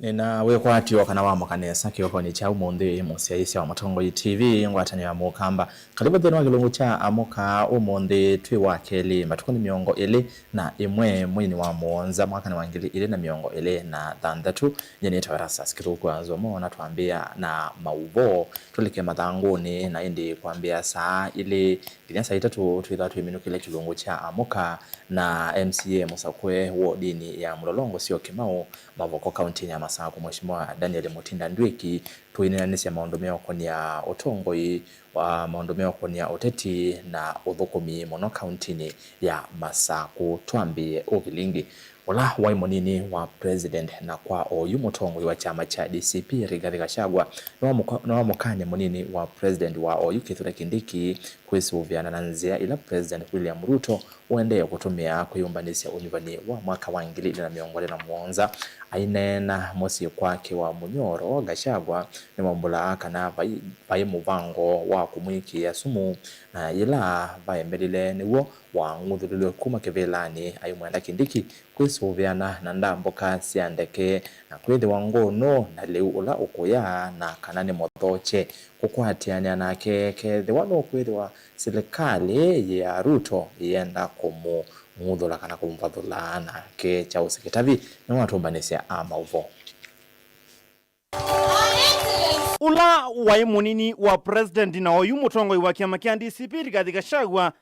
Nina wekwati wakana wa makanesa kioko ni cha umundi musiaisi wa Matongo TV ngwatani ya mukamba karibu dheno wa kilungu cha amuka umundi tui wakeli matukuni miongo ili na imwe mwini wa muonza mwaka ni wangili ili na miongo ili na dhandatu jeni itawarasa sikiru kwa zomo na tuambia na maubo tulike madhanguni na indi kuambia saa ili kinyasa itatu tuidhatu iminu kile kilungu cha amuka na MCA Musakwe wodini ya Mlolongo sio Kimau Mavoko County ya Masaku Mheshimiwa Daniel Mutinda Ndwiki tuinanisi ya maondomeo kwa ya Otongoi wa maondomeo kwa ya Oteti na Uthukumi Mono County ya Masaku tuambie uvilingi wala waimonini wa president na kwa oyu Mutongoi wa chama cha DCP Rigathi Gachagua na wamukane monini wa president wa oyu Kithure Kindiki kwisuviana na nzia ila president William Ruto uendeye kutumia kuyumbanisya unyuvani wa mwaka wa 2021 ainena mosi kwake wa Munyoro Gachagua ni mambula kana vai muvango wa kumwiki sumu na ila vai mbelile niwo wa nguthulilwe kuma kevelani ayumwenda Kindiki kwisuviana na ndamboka siandeke na kwithi wangono na leu ula ukuya na kanani mothoche kukwatiania nake kethi wano kwithi wa serikali ya Ruto yenda kumu muthula kana kumpathula na ke cha useketavi na watumbanisya amauvo ula wai munini wa president na oyu Mutongoi wa kiama kia DCP Rigathi Gachagua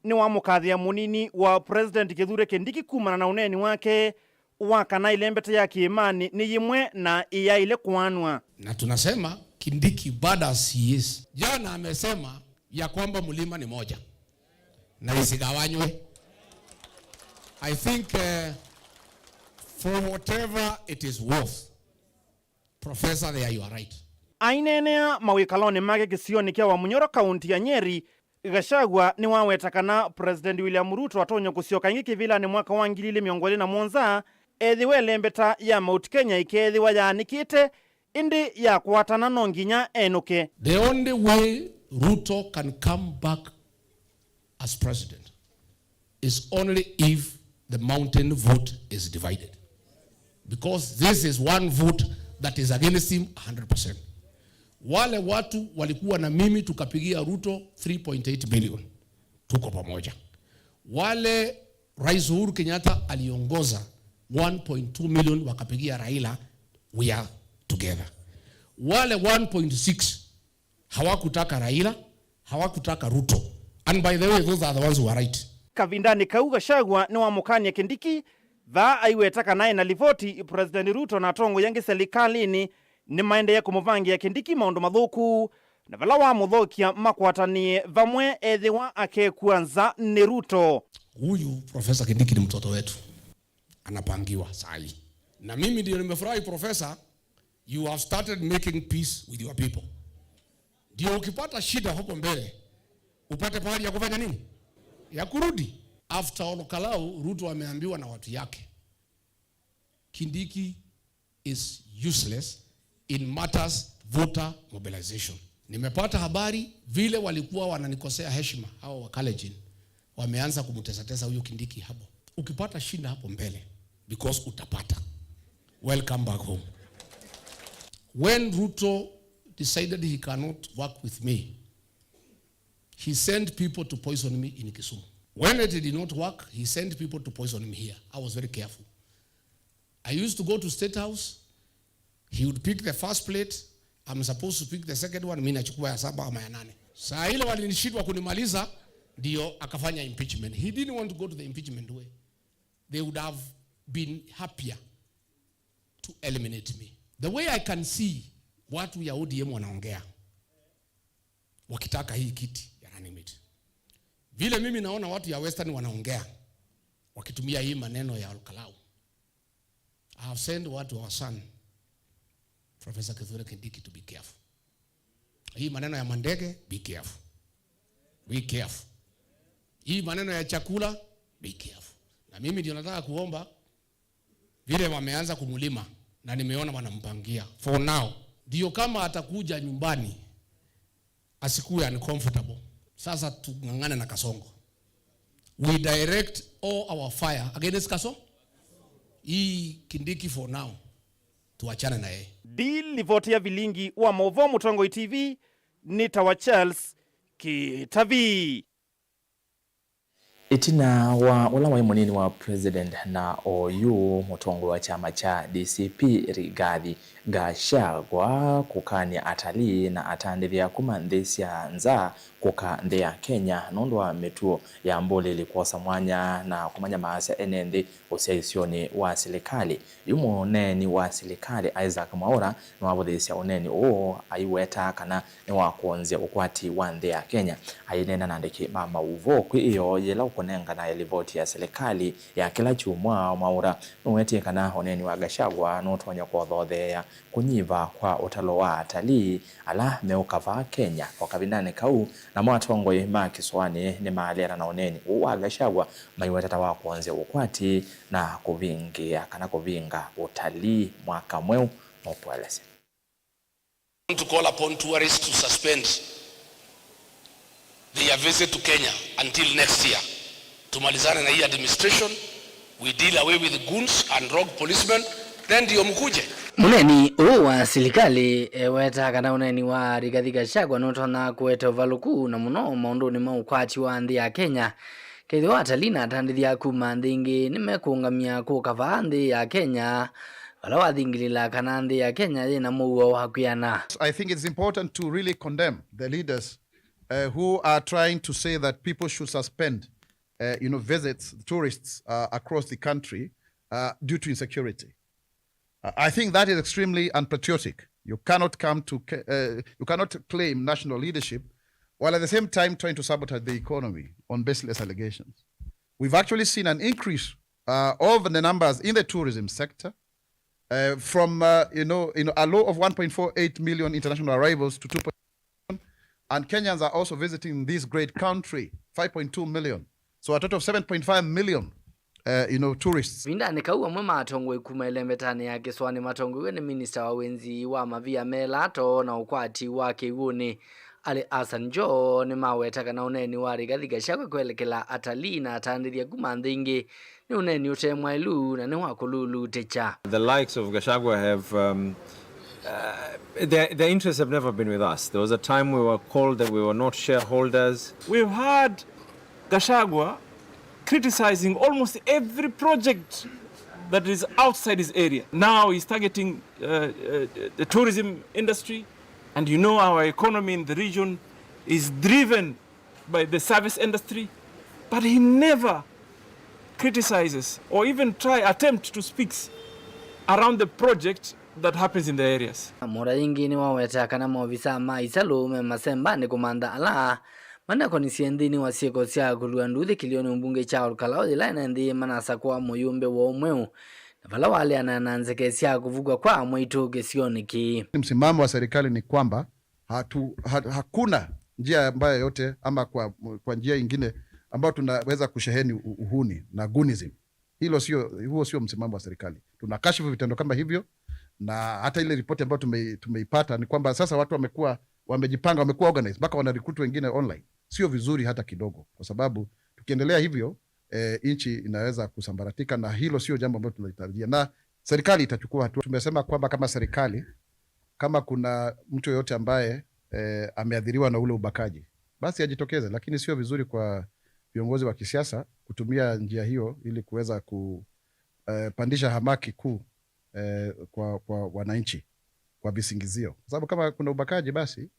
ni wa mukathia munini wa president Kithure Kindiki kumana na uneni wake wakana ile mbete ya kiimani ni yimwe na iya ile kuanwa. Na tunasema Kindiki bada CS jana amesema ya kwamba mlima ni moja na isigawanywe. I think for whatever it is worth, Professor, there you are right. Ainenea mawikalone make kisioni kia wa Munyoro County ya Nyeri Gachagua ni wawetakana President William Ruto atonyo kusioka ingi kivila ni mwaka wa 2021 ethiwe lembeta ya Mount Kenya ikethiwa yanikite indi ya kuatana no nginya enuke. The only way Ruto can come back as president is only if the mountain vote is divided, because this is one vote that is against him 100%. Wale watu walikuwa na mimi tukapigia Ruto 3.8 billion tuko pamoja. Wale Rais Uhuru Kenyatta aliongoza 1.2 million wakapigia Raila, we are together. Wale 1.6 hawakutaka Raila, hawakutaka Ruto, and by the way those are the ones who are right. Kavindani kau Gachagua ni wa mukania Kindiki va aiwetaka naye na livoti President Ruto na tongo yangi serikalini ni maende ya kumuvangia Kindiki maundu mathuku na vala wa muthokia makwatanie vamwe ethiwa ake kuanza ni Ruto. Huyu Professor Kindiki ni mtoto wetu, anapangiwa sahi. Na mimi ndio nimefurahi Professor, you have started making peace with your people. Ndio ukipata shida hapo mbele upate pahali ya kufanya nini? Ya kurudi. After Olokalau, Ruto ameambiwa na watu yake, Kindiki is useless in matters voter mobilization. Nimepata habari vile walikuwa wananikosea heshima hao wa Kalenjin, wameanza kumtesa huyo Kindiki hapo. Ukipata shinda hapo mbele, because utapata. Welcome back home. When Ruto decided he cannot work with me, he sent people to poison me in Kisumu. When it did not work, he sent people to poison me here. I was very careful. I used to go to State House. He would pick the first plate. I'm supposed to pick the second one. Mimi nachukua ya 7 ama ya 8. Saa ile walinishindwa kunimaliza ndio akafanya impeachment. He didn't want to go to the impeachment way. They would have been happier to eliminate me. The way I can see watu ya ODM wanaongea wakitaka hii kiti ya running mate, vile mimi naona watu ya Western wanaongea wakitumia hii maneno ya Olokalau. I have sent watu wa son Professor Kithure Kindiki to be careful. Hii maneno ya mandege, be careful. Be careful. Hii maneno ya chakula, be careful. Na mimi ndio nataka kuomba vile wameanza kumulima na nimeona wanampangia. For now, ndio kama atakuja nyumbani asikuwe uncomfortable. Sasa tungangane na Kasongo. We direct all our fire against Kasongo. Hii Kindiki for now tuachane na yeye. Livotia vilingi wa Movo Mutongo TV ni Tawa Charles Kitavi. Itina wa ulawa munini wa president na OU Mutongo wa chama cha DCP Rigathi Gachagua kukania atalii na atandithia kumandhisia nza kuka ndea Kenya nondo wa metuo ya mbole ilikosa mwanya na kumanya maasi enende usiaisioni wa serikali. Yumo uneni wa serikali Isaac Mwaura na wabudhisia uneni aiweta kana ni wakuonzia ukwati wa ndea Kenya. Ainena nandiki mama uvo kwi iyo yela ukonenga na elivoti ya serikali ya kila chumwa. Mwaura nuweti kana uneni wa Gachagua nutonya kwa dhodhea kunyiva kwa utalo wa atalii ala meukava Kenya kwa kabindane kau na mwatongo ma kiswani ni maalera na uneni wa Gachagua maiweta wa kuanzia ukwati na kuvingia kana kuvinga utalii mwaka mweu mopwelese. To call upon tourists to suspend their visit to Kenya until next year. Tumalizane na hii administration, we deal away with the goons and rogue policemen, then ndio mkuje. Muneni wa serikali weta kana uneni wa Rigathi Gachagua notona kuweta valuku na muno maunduni maukwati wa nthi ya Kenya. Kethi wa atalii na atandithia kuma nthingi nimekungamia kukava nthi ya Kenya wala wathingilila kana nthi ya Kenya yina muuo wa kwiana. I think it's important to really condemn the leaders who are trying to say that people should suspend visits, tourists across the country due to insecurity. I think that is extremely unpatriotic. You cannot you cannot claim national leadership while at the same time trying to sabotage the economy on baseless allegations. We've actually seen an increase of the numbers in the tourism sector from a low of 1.48 million international arrivals to 2.1, and Kenyans are also visiting this great country, 5.2 million. So a total of 7.5 million tourists. Vinda nikaua mwe matongo ikuma elemetani ya kiswani matongo ni minister wa wenzi wa mavia melato na ukwati wake iwuni Ali Hassan Joho ni maweta kana uneni wa Rigathi Gachagua kuelekela atalii na atandithia kuma nthingi ni uneni utemwa ilu na ni wakululu techa. The likes of Gachagua have their interests have never been with us. There was a time we were called that we were not shareholders. We've had Gachagua criticizing almost every project that is outside his area. Now he's targeting the tourism industry, and you know our economy in the region is driven by the service industry, but he never criticizes or even attempt to speak around the project that happens in the areas. Mora ingi ni waweta kana maofisa maisalo masemba ni kumanda ala mana koni siendini wa sieko sia kuluanduthi kilioni mbunge cha Olkalao ila ndi manasa kwa moyumbe wa umweu na vala wale anananzeke sia kuvugwa kwa mwitu gesioni ki. Msimamo wa serikali ni kwamba hakuna njia ambayo yote ama kwa njia ingine ambayo tunaweza kusheheni uhuni na gunism. Huo sio msimamo wa serikali. Tunakashifu vitendo kama hivyo, na hata ile ripoti ambayo tumeipata ni kwamba sasa watu wamejipanga, wamekuwa organized, mpaka wana recruit wengine online. Sio vizuri hata kidogo, kwa sababu tukiendelea hivyo nchi inaweza kusambaratika, na hilo sio jambo ambalo tunalitarajia, na serikali itachukua hatua. Tumesema kwamba kama serikali, kama kuna mtu yoyote ambaye ameadhiriwa na ule ubakaji, basi ajitokeze, lakini sio vizuri kwa viongozi wa kisiasa kutumia njia hiyo ili kuweza kupandisha hamaki kuu kwa wananchi kwa visingizio. Kwa sababu kama kuna ubakaji, basi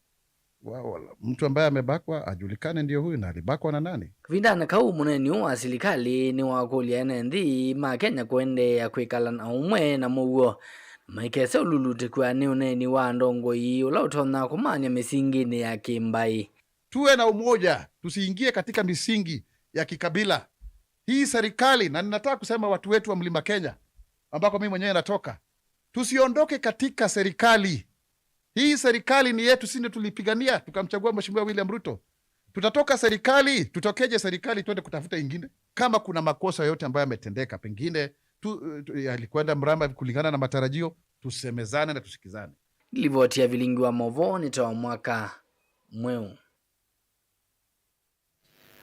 mtu ambaye amebakwa ajulikane ndio huyu na alibakwa na nani. Vinda na kau muneni wa serikali ni wakulia enendi ma Kenya kwende ya kwikala na umwe na muo maikese ululute kwa ni uneni wa ndongo ii ula utona kumanya misingi ni ya kimbai. Tuwe na umoja, tusiingie katika misingi ya kikabila. Hii serikali, na ninataka kusema watu wetu wa Mlima Kenya ambako mimi mwenyewe natoka, tusiondoke katika serikali. Hii serikali ni yetu, sisi tulipigania tukamchagua Mheshimiwa William Ruto. Tutatoka serikali, tutokeje serikali twende kutafuta ingine? Kama kuna makosa yote ambayo yametendeka, pengine yalikwenda mramba kulingana na matarajio, tusemezane na tusikizane. Livotia vilingi wa Movo ni tawa mwaka mweu.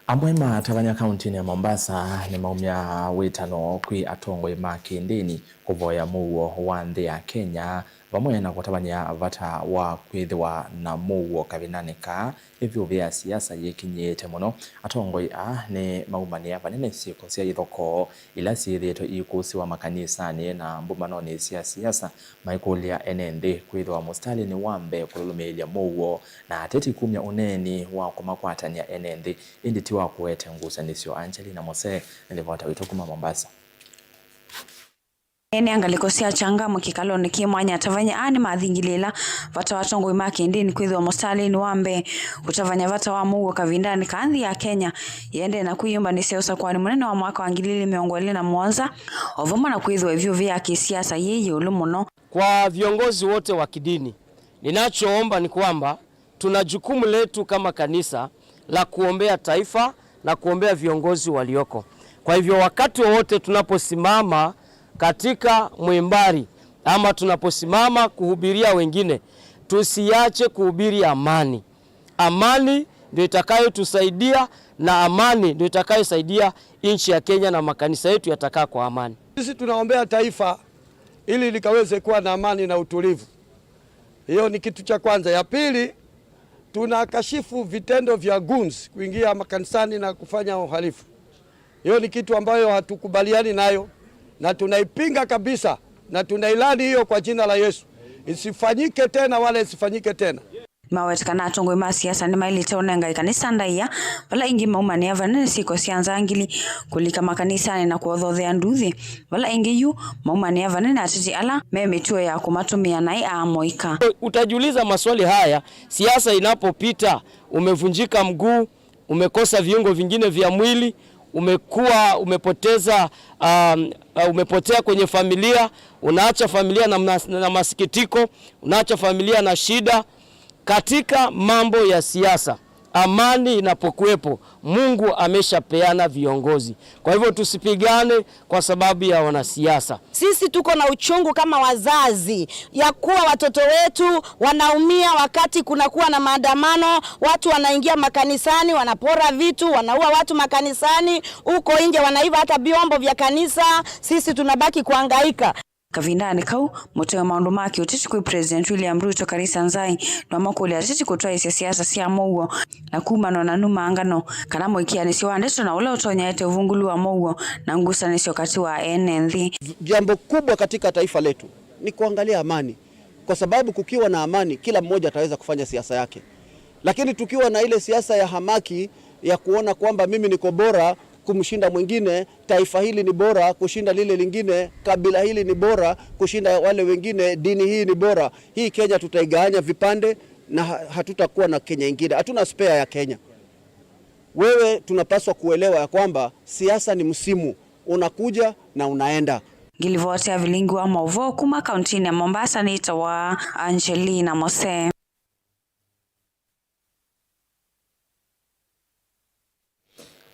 Amwe matavanya kaunti ya Mombasa ni maumia witano kwi atongoi makindini kuvoya muo wa nthi ya Kenya vamwe na kutavanya vata wa kwithiwa na muo kavinanika ivyo vya siasa yikinyite muno. Atongoi ni maumania vanene siku cia ithoko ila ciithitwe ikusiwa makanisani na mbumanoni cia siasa maikulia enende kwithiwa mustalini wambe kululumilia muo na ateti kumya uneni wa kumakwatania enende indi wa kuwete ngusanisyo. Angelina Mose nilivota wito kuma Mombasa. Ene angaliko cia changamu kikaloni kimwanya atavanya ani mathingilila vata watongoi makindini kwithiwa mustalini wambe kutavanya vata wa muo kavindani kanthi ya Kenya yende na kuyumba ni siasa kwani munene wa mwaka wa 2021 ovuma na kwithiwa ivyo vya kisiasa yeye ulumuno. Kwa viongozi wote wa kidini ninachoomba ni kwamba tuna jukumu letu kama kanisa la kuombea taifa na kuombea viongozi walioko. Kwa hivyo wakati wote tunaposimama katika mwimbari ama tunaposimama kuhubiria wengine, tusiache kuhubiri amani. Amani ndio itakayotusaidia na amani ndio itakayosaidia nchi ya Kenya na makanisa yetu yatakaa kwa amani. Sisi tunaombea taifa ili likaweze kuwa na amani na utulivu. Hiyo ni kitu cha kwanza. Ya pili, tunakashifu vitendo vya goons kuingia makanisani na kufanya uhalifu. Hiyo ni kitu ambayo hatukubaliani nayo na tunaipinga kabisa na tunailani hiyo kwa jina la Yesu. Isifanyike tena wala isifanyike tena. Mawetikana atongoi ma siasa ni mailite onenga ikanisa ndaiya wala ingi maumani ya vanene siko sianza angili kulika makanisani na kuothothea nduthi wala ingi yu maumani ya vanene atiti ala memitue ya kumatumia nai amoika. Utajiuliza maswali haya siasa inapopita, umevunjika mguu, umekosa viungo vingine vya mwili, umepotea kwenye familia, unaacha familia na masikitiko, unaacha familia na shida. Katika mambo ya siasa, amani inapokuwepo, Mungu ameshapeana viongozi. Kwa hivyo tusipigane kwa sababu ya wanasiasa. Sisi tuko na uchungu kama wazazi ya kuwa watoto wetu wanaumia wakati kunakuwa na maandamano, watu wanaingia makanisani, wanapora vitu, wanaua watu makanisani, huko nje wanaiba hata vyombo vya kanisa, sisi tunabaki kuhangaika. Kavindani kau mutewa maundu maki utiti kwi President William Ruto Karisa Nzai na makuli atiti kutoa isia siasa cia muo na kumano na numa angano kana muikianisio wa ndeto na ula utonya ete uvungulu wa muo na ngusanisio kati wa NND. Jambo kubwa katika taifa letu ni kuangalia amani, kwa sababu kukiwa na amani kila mmoja ataweza kufanya siasa yake. Lakini tukiwa na ile siasa ya hamaki ya kuona kwamba mimi niko bora kumshinda mwingine, taifa hili ni bora kushinda lile lingine, kabila hili ni bora kushinda wale wengine, dini hii ni bora, hii Kenya tutaigawanya vipande na hatutakuwa na Kenya ingine. Hatuna spare ya Kenya. Wewe tunapaswa kuelewa ya kwamba siasa ni msimu, unakuja na unaenda. Gilivotea vilingu wa Mauvo kuma kauntini ya Mombasa ni itawa Angelina Mose.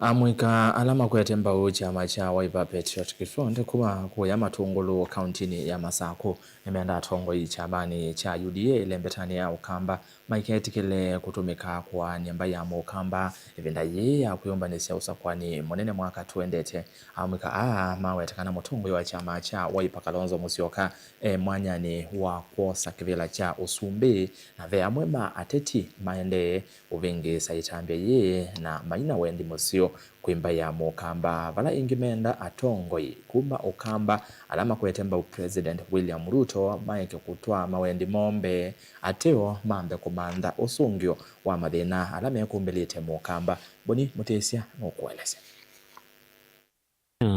Amwika alama kwete mbau chama cha Wiper Patriotic Front kuwa kuya matungulu kauntini ya Masako nimeanda atongoi chabani cha UDA ilembetani ya Ukamba maiketikile kutumika kwa nyamba ya Mukamba evenda ye ya kuyombanisia usakwani monene mwaka tuendete. Amwika mawetakana mutungui wa chama cha Wiper Kalonzo Musyoka mwanyani wa kuosa kivila cha Usumbi na vea mwema ateti maende uvingi saitambia ye na maina wendi musio kuimba ya Mukamba vala ingimenda atongoi kumba Ukamba alama kuetemba President William Ruto maike kutwa mawendi mombe ateo mambe kumanda usungio wa madhina alama ya kumbelite Mukamba. Boni Mutesia nukueleze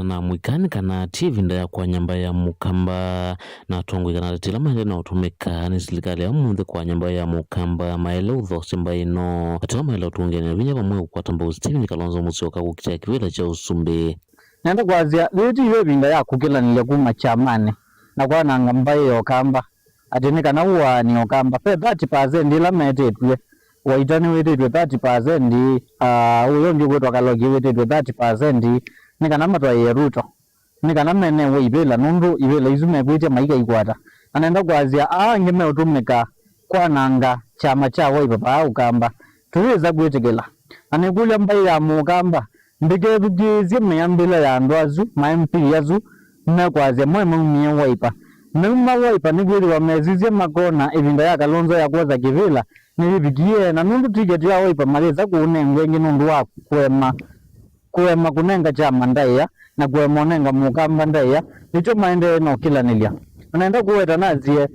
na mwikani kana TV nda kwa nyamba ya Mukamba na tongwe kana tila maele na utumeka ni silikali ya munde kwa nyamba ya Mukamba maele udhosimba ino atila maele utungene vinya kwa mwe kwa tamba Stephen Kalonzo Musyoka kukitia kivila cha Usumbi nenda kwazia leti hiyo binda ya kukila nile kuma chamane na kwa nangamba ya Okamba atenika na uwa ni Okamba pe 30% ila metetwe waitani wetetwe 30% uyo ndio kwetu wakalogi wetetwe 30% nika nama tuwa ye Ruto nika nama ene we ibela nundu ibela izume kuitia maika ikwata anaenda kwazia ngeme utumika kwa nanga chama cha Wiper pa Ukamba tuweza kuitikila anekulia mbai ya mukamba ndike tukizie mayambila ya ndoazu maimpi yazu na kwaze mwema umia waipa Numa waipa nigwiri wa mezizie makona ivinda ya Kalonzo ya kuwaza kivila nilivikie na nundu tiketi ya waipa maleza kuunengwe ngi nundu wa kuema kunenga chama ndaya na kuema onenga mukamba ndaya nicho maende no kila nilia unaenda kuweta nazie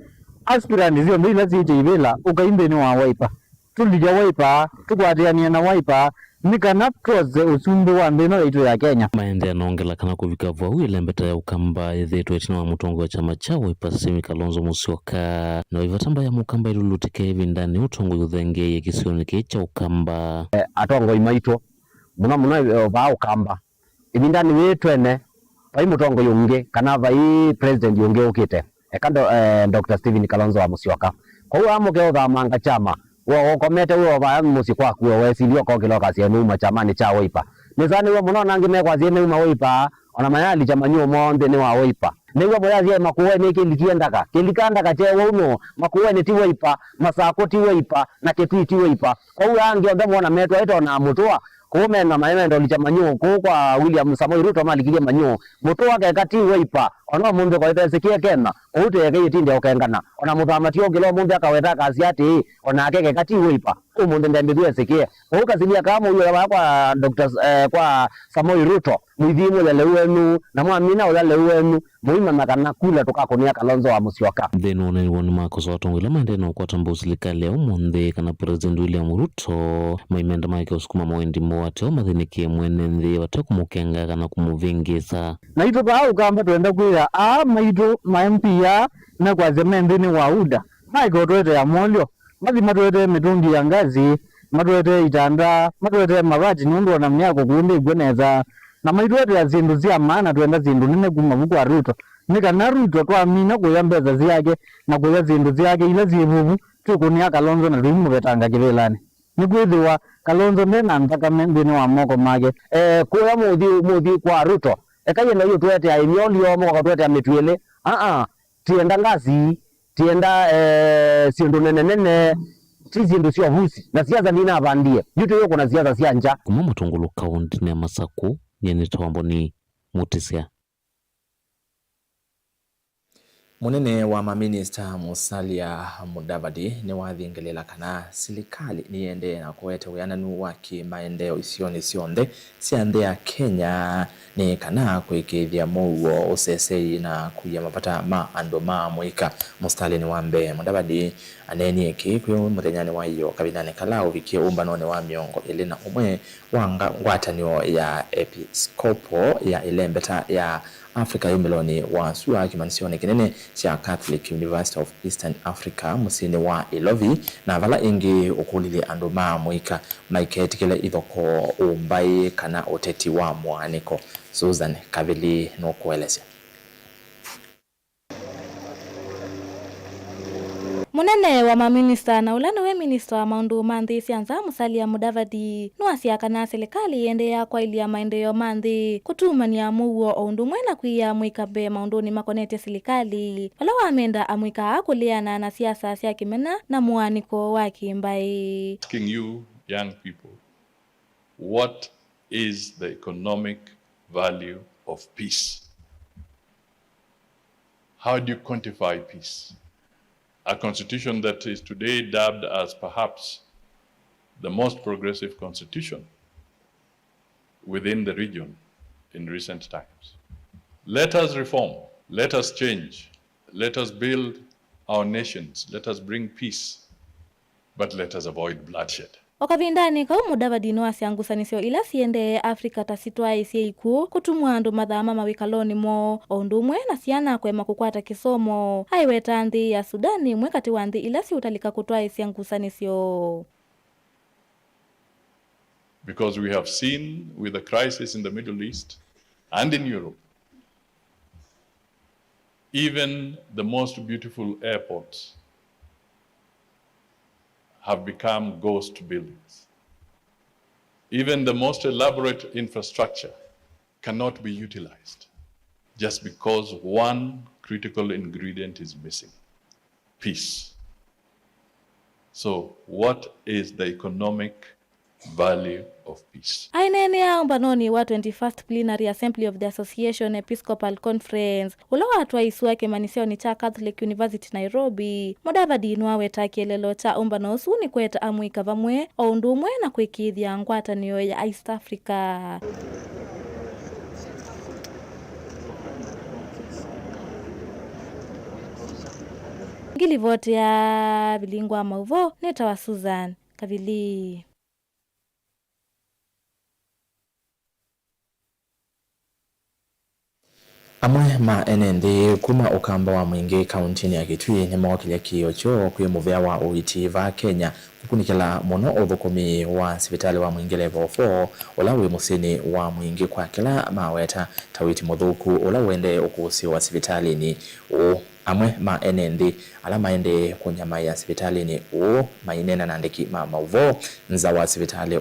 aspirant zio ndila ziche ivila ukaimbeni wa waipa tulija waipa tukwatiania na waipa nikana proze usumbi wa mbino itu ya Kenya maende anaongela kana kuvika vwa ilembeta ya ukamba yethetu etina wa mutongo wa chama cha Wiper Simi Kalonzo Musyoka na ivatamba ya mukamba ilulutike hivi ndani utongo yuthenge ya kisionike cha ukamba atongo imaito muna ba ukamba hivi ndani wetwene pai mutongo yunge kana vai president yunge ukite ekando Dr. Stephen Kalonzo wa Musyoka kwa hiyo amuke othamanga chama wo komete wo ba musi kwa kuwe wesilio kwa kiloka sia numa chamani cha Wiper nizani wo muno nangi me kwa zie numa Wiper ona mayali chamanyo monde ni wa Wiper niwo boya zie makuwe ni kilikiendaka kilikandaka che wo no makuwe ni ti Wiper masako ti Wiper na ketu ti Wiper kwa hiyo angi onda mona metwa ito na mutwa kume na maemendo lichamanyo kwa William Samoei Ruto malikilia manyo mutwa ke kati Wiper ona mumbe kwa itesikie kena ute yake yitinde okengana ona muthamati ogilo mumbe akaweta kazi ati ona akeke kati Wiper umunde ndembithwe sikie ukazilia kama uyo kwa Dr. kwa Samoei Ruto mwithimu ya lewenu na mwamina ya lewenu muima makana kula tukakonia Kalonzo wa Musyoka thenu ni wonu makoso watongwila maendeno kwa tambo serikali ya umunde kana President William Ruto maimenda maike usukuma mwendi mwate o mathinikie mwene nthi wate kumukenga kana kumuvingisa na ito ba ukamba twenda kwira maito MP na kwa zemendeni wa UDA maiko twete ya molyo mathi matwete mitungi ya ngazi matwete itanda matwete mavaji nundu na myako kuunde igweneza na maitwete ya zindu zia maana twenda zindu nene kumavuku wa Ruto nika na Ruto twamina kuya mbeza ziake na kuya zindu ziake ila zivuvu tukunia Kalonzo na tuimu vetanga kivilani nikwithiwa Kalonzo ndena ntaka mbini wa moko make kuya muthi kwa Ruto ekaye na hiyo twete ya imiolio moko twete ya mitwele tienda ngazi tienda sindu nene tizindu sio husi na siasa ndina avandie yuto yoko na siasa sia nja kuma matongolo kaunti na Masako yene tombo ni Mutisia Munene wa maminista Musalia Mudavadi ni wathingelela kana serikali niende na kuweta uyananu wa kimaendeleo isioni sionde siande ya Kenya ni kana kuikithia muo usesei na kuya mapata ma ando ma muika Musalia ni wambe Mudavadi aneni eki kuyo muthenyani wa iyo kabinane kalao vikie umbanone wa miongo elena umwe wanga ngwatanio ya episkopo ya ilembeta ya Africa yumeloni wa suwa kimanisione kinene cha Catholic University of Eastern Africa musini wa Ilovi na vala ingi ukulili andoma muika maiketikele ithoko umbai kana uteti wa mwaniko Susan Kavili no kuelezea. Munene wa maminista na ulano we minista wa maundu manthi sianza Musalia Mudavadi nuasia kana serikali ende ya kwa ilia maendeleo manthi kutumania muo oundu mwena kuia mwikabe maunduni makonete serikali wala wamenda amwika kuliana na siasa sia kimena na muaniko wa kimbai. Asking you young people, what is the economic value of peace? How do you quantify peace? A constitution that is today dubbed as perhaps the most progressive constitution within the region in recent times. Let us reform, let us change, let us build our nations, let us bring peace, but let us avoid bloodshed. Okavindani kwa Mudavadi nuasiangusanisio ila siende Afrika tasitwa isiiku kutumwandu madhama mawikaloni mo ondumwe na siana kwema kukwata kisomo haiweta nthi ya Sudani mwekati wa nthi ila si utalika kutwa isiangusanisio. Because we have seen with the crisis in the Middle East and in Europe, even the most beautiful airports have become ghost buildings. Even the most elaborate infrastructure cannot be utilized just because one critical ingredient is missing: peace. So what is the economic value of peace. Ainene ya mbanoni wa 21st Plenary Assembly of the Association Episcopal Conference ula watu wa isuake manisio ni cha Catholic University Nairobi Mudavadi nwaweta kielelo cha umbano usuni kweta amuika vamwe o undumwe na kwikithia ngwatanio ya East Africa. Ngilivote ya bilingwa mauvo neta wa Susan Kavili. Amwe ma NND kuma ukamba wa mwingi kauntini ya Kitui ni mawakili kiocho kwi muvea wa uiti va Kenya kukunikila muno uthukumi wa sivitali wa mwingi level 4 ula wi musini wa mwingi kwa kila maweta tawiti muthuku ula wende ukusi wa sivitali ni amwe ma NND ala maende kunyama ya sivitali ni mainena nandiki mauvo nza wa sivitali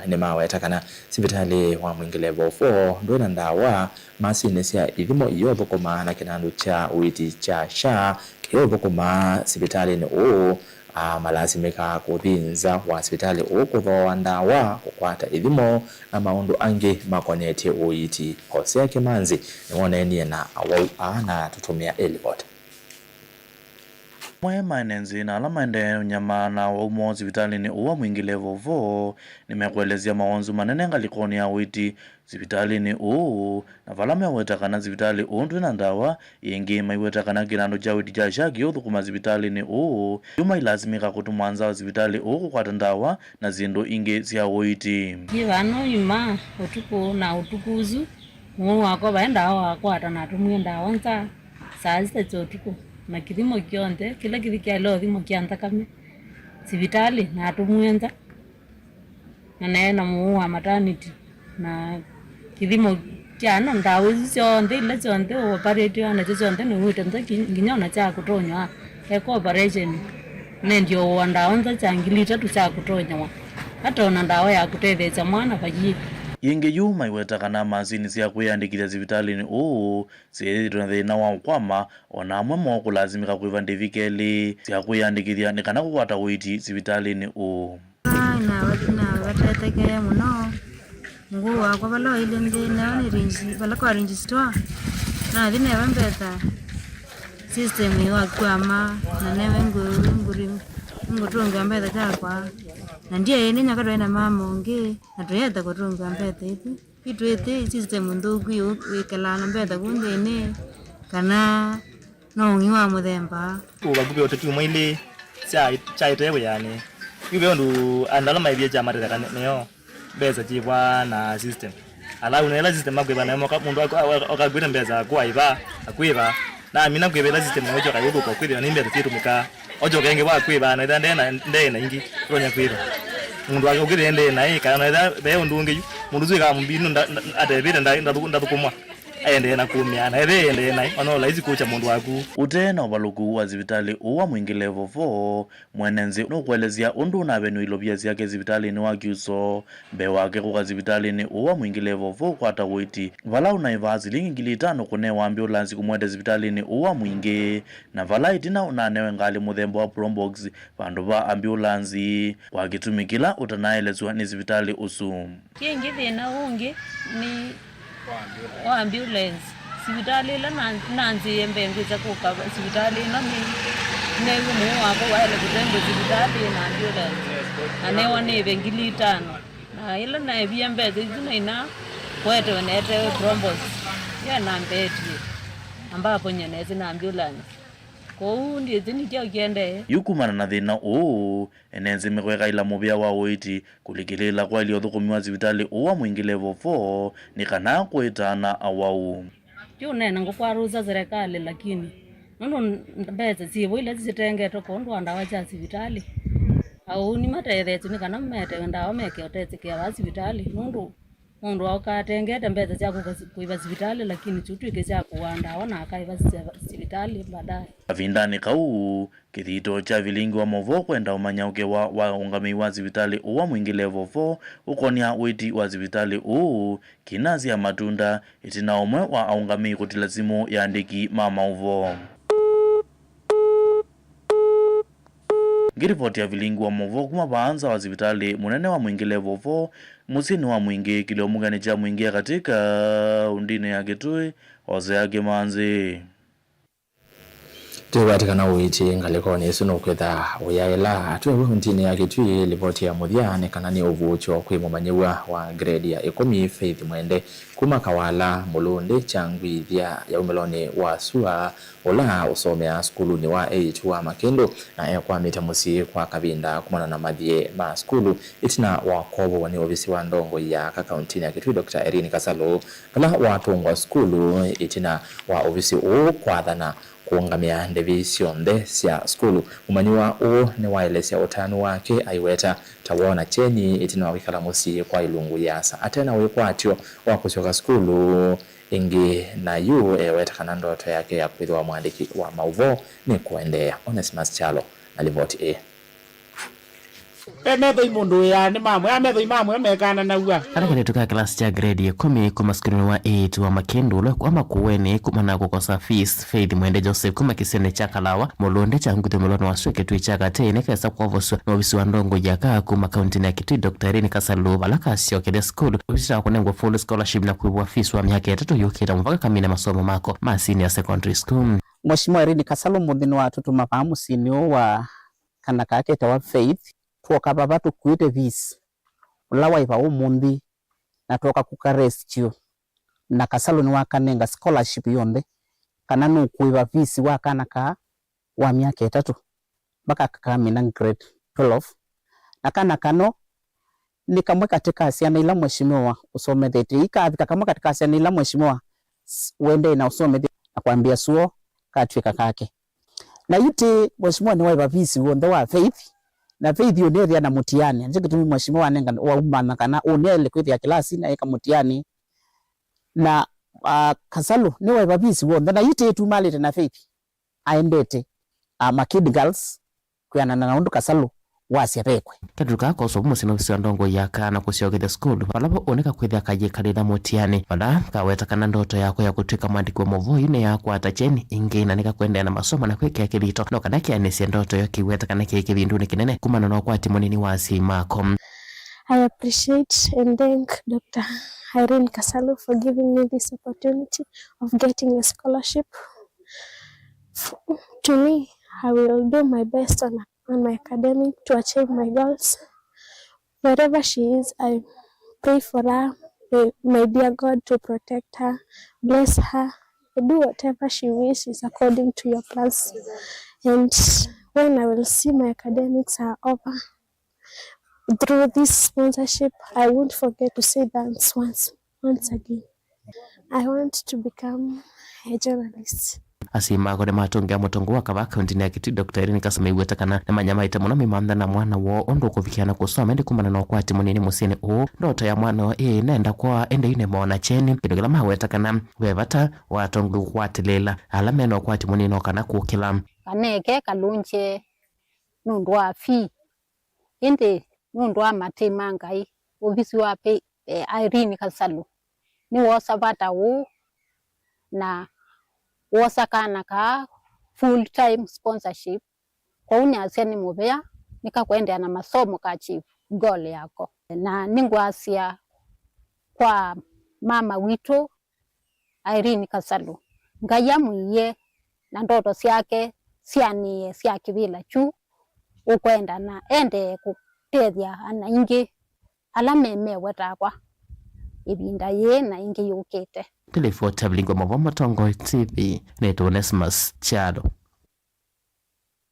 ni maweta kana sivitali wa mwingi level 4 ndwena ndawa masinesia ithimo iyo thukuma na kinandu cha uiti cha SHA kiyo thukuma sivitali ni malazimika kuthinza wa sivitali kuthoa ndawa kukwata ithimo na maundu angi makonetie uiti Hosea Kimanzi niwonenie na awau na tutumia Elipot. Mwe manenzi na alama ende nyama na waumo zivitalini uwa mwingi level 4 nimekuelezea mawanzu manene ngalikoni ya witi zivitalini na valame wetakana zivitali ndwi na ndawa yengi maiwetakana kinando cha witi cha SHA uthukuma zivitalini yuma ilazimika kutumwanza wa zivitali kukwata ndawa na zindu ingi zia witi kivano yuma utuku na utukuzu wako baenda wakwata na tumwe ndawa nza saa zita utuku na kithimo kionde kila kithi leo thimo kianta kame sivitali na atumwenza na muwa maternity na kithimo kiano ndawa cionde ile cionde operate na cionde ni wite nza nginyona cha kutonywa eko operation nendio wanda nza changili 3 cha kutonywa hata ona ndawa ya kutethecha mwana paji yenge yuma iwetakana mazini sia kuyandikithia zivitalini siyethitwe na thina wa ukwama ona amwe moko lazimika kuiva ndivikeli sia kuyandikithia ni kana kukwata uiti zivitalini na wateteke muno nguo wakwa balo ile ndina ni rinji bala kwa rinji store na thine wambeta system yo akwama na newe ngutunga mbetha chakwa na ndiye ene nyakatwa ena mama ungi na tuyeta kutunga mbetha itwete system nthuku yo wikalana mbetha kundene kana no ngiwa muthemba ubabuke otatu mwili cha itewe yani ibe ndo andala maibia cha mateka neyo beza chibwa na system ala unela system makwe na moka mundu akagwira mbeza kwa iba akwiba na mina kwebela system ojo kayuko kwa kwibira nimbe titumika ojo kenge wa kwiba na ndena ingi ronya kwiba mundu akugire ndena kana be ndunge mundu zika mbinu atebire ndabukumwa aende na kumya na ende na ono laizi kucha mundu waku utena obaluku wa zivitali uwa mwingi level 4 mwenenzi nokuelezea undu na benu ilobia ziake zivitali ni wakiuso mbe wake kuka zivitali ni uwa mwingi level 4 kwa ata witi vala unaivazi lingi 5 kunewa ambulance kumwede zivitali ni uwa mwingi na vala itina unanewe ngali muthembo wa Prombox vandu va ambulance wakitumikila utanaelezwa ni zivitali usu kiengi thina ungi ni o ambulance sivitali la nanzi embengu za kuka sivitali na nnego mu wako wale kutembe sivitali na ambulance anewa ne bengili 5 na ila na biembe zina ina kwetu nete Prombox ya na mbeti ambapo nyenezi na ambulance ko ndi zini kya kiende yukumana na thina enenzi mekweka ila mubia wa uiti kulikilila kwa ili othukumiwa zivitali uwa mwingi level 4 ni kana kuitana awau nena ngokwaruza serikali lakini nono mbeza zivo ile zitengeto kondo andawa cha sivitali au ni matethe ni kana mete ndawa meke otete kia sivitali mundu akatengete mbeza cha kuiva sivitali lakini chutwike cha kuandawa na akaiva sivitali baadaye avindani kau kithito cha vilingi wa movo kwenda umanyauke wa ungami wa zivitali uwa mwingi level 4 ukonia witi wa zivitali kinazi ya matunda itina umwe wa aungami kutilazimu ya andiki mama uvo Ngiripoti ya vilingu wa movo kuma baanza wa zibitali munene wa mwingi level 4 musini wa mwingi kilomugani cha mwingi katika undine ya Kitui oze yake manzi. Tiwatikana uiti ngalikoni suno kwetha uyaela tuwe undine ya Kitui ripoti ya muthiane kana ni uvucho kwimumanyiwa wa grade ya 10 Faith Mwende kuma Kawala Mulunde changwithia ya umeloni wa sua ola usomea skulu ni wa 8 wa Makendo na kwa mitamusi kwa kabinda kumana na madhie ma skulu itina wa kobo wani ofisi wa ndongo ya kakaunti ya Kitui Dr. Irene Kasalo kala watungwa skulu itina wa ofisi kwa dhana kuungamia division de sia skulu umanyiwa ni waelesya utanu wake aiweta tawona chenyi itina wikala musi kwa ilungu yasa atena wekwatyo wa kushoka skulu ingi na yu weta kana ndoto yake ya kuidwa mwandiki wa mauvo ni kuendea. Onesimus Chalo alivoti metho imundu ya ni mamwe metho imamwe mekana na uwa kana kile tuka class cha grade ya 10 kuma skrini wa 8 wa Makendo lo kwa makuweni kumana kukosa fees Faith Mwende Joseph kuma kisene cha Kalawa Mulonde cha nguto melono wasweke tu cha kate ne kesa kwa voso no bisi wa ndongo jaka kuma county ya Kitui Dr. Irene Kasalo balaka sio kede school bisha kunengwa full scholarship na kuibwa fees wa miaka 3 yokita mpaka kamina masomo mako ma senior secondary school. Mheshimiwa Irene Kasalo mudhini wa tutuma pamu senior wa kana kake tawa Faith tuoka baba tukwite visi ulawa iva umundi na tuoka kukarestio na Kasalo ni wakanenga scholarship yonde kana nukuiva visi wakana ka wa miaka 3 baka kakamina grade 12 na kana kano nikamwe katika asiana ila mheshimiwa usome dheti ikavika kama katika asiana ila mheshimiwa uende na usome dheti na kuambia suo katweka kake na iti mheshimiwa ni waiva visi uonde wa Faith na Faith yonere na mutiani nje kitu mheshimiwa anenga wa umana kana onele kwithia klasi na eka mutiani na Kasalo ni wa babisi wonda na yite tu malite na Faith aendete makid girls kuyana na undu Kasalo wasi rekwe kaduka ko so musino bisi ndongo yaka na kusyoge the school balapo oneka kwithia kaje kalida mutiani bala kaweta kana ndoto yako ya kutwika mwandiko movo ine yako atacheni ingina nika kwenda na masomo na kweke kilito no kana kianesi ndoto yake weta kana kike binduni kinene kumana no kwati munini wasi makom. I appreciate and thank Dr. Irene Kasalo for giving me this opportunity of getting a scholarship. To me, I will do my best on my academic to achieve my goals. Wherever she is, I pray for her. My dear God to protect her, bless her, do whatever she wishes according to your plans. And when I will see my academics are over, through this sponsorship, I won't forget to say thanks once again. I want to become a journalist. Asima gode matonga motongo wakaba county ya Kitui Dr. Irene Kasalo iweta kana na manyama ita muno mimanda na mwana wo ondo kuvikiana kusoma ndi kumana no kwati munini musene o ndoto ya mwana nenda kwa ende ine mona cheni kidogela maweta kana wevata watongo kwatilela alameno kwati munini kana kukila kaneke kalunche nundwa fi ende nundwa matima ngai ofisi wa pe Irene Kasalo ni wasabata wo na wasakana ka full time sponsorship kwa unyaseni mubea nika kuendea na masomo ka chief goal yako na ningwasia kwa mama wito Irene Kasalo ngaya muiye na ndoto syake siani sya kivila chu ukwenda na ende kutethia ana ingi ala meme wetakwa ibinda ye na ingi yukite Telefo tablingo mavoma tongo TV neto Onesimus Chalo.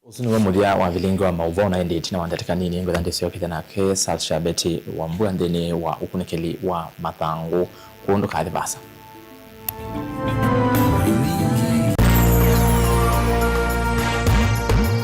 Usinu mudia wa vilingo wa mauvona endi itina wandatika nini ngo dhande siyo kitana ke Salsha Beti wa mbua ndeni wa ukunekeli wa Mathangu kuundu kathi basa.